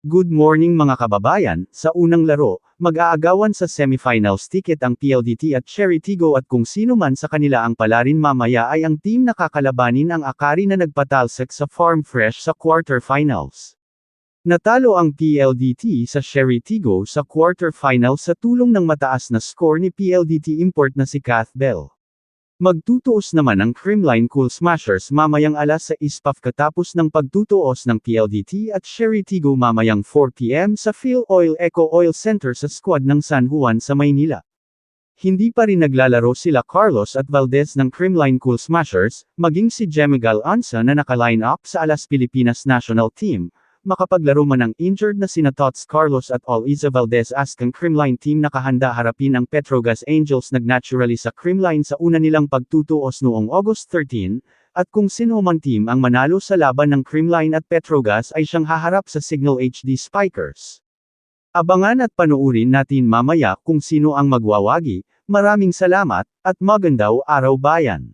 Good morning mga kababayan, sa unang laro, mag-aagawan sa semifinals ticket ang PLDT at Cherry Tigo at kung sino man sa kanila ang palarin mamaya ay ang team na kakalabanin ang Akari na nagpatalsik sa Farm Fresh sa quarterfinals. Natalo ang PLDT sa Cherry Tigo sa quarterfinals sa tulong ng mataas na score ni PLDT import na si Kath Bell. Magtutuos naman ang Creamline Cool Smashers mamayang alas 6 katapos ng pagtutuos ng PLDT at Cherry Tigo mamayang 4 p.m. sa Phil Oil Eco Oil Center sa squad ng San Juan sa Maynila. Hindi pa rin naglalaro sila Carlos at Valdez ng Creamline Cool Smashers, maging si Jemigal Ansa na naka-line up sa Alas Pilipinas National Team. Makapaglaro man ang injured na sina Tots Carlos at Oliza Valdez ang Creamline team nakahanda harapin ang Petrogas Angels nagnaturally sa Creamline sa una nilang pagtutuos noong August 13, at kung sino man team ang manalo sa laban ng Creamline at Petrogas ay siyang haharap sa Signal HD Spikers. Abangan at panuurin natin mamaya kung sino ang magwawagi. Maraming salamat, at magandang araw bayan!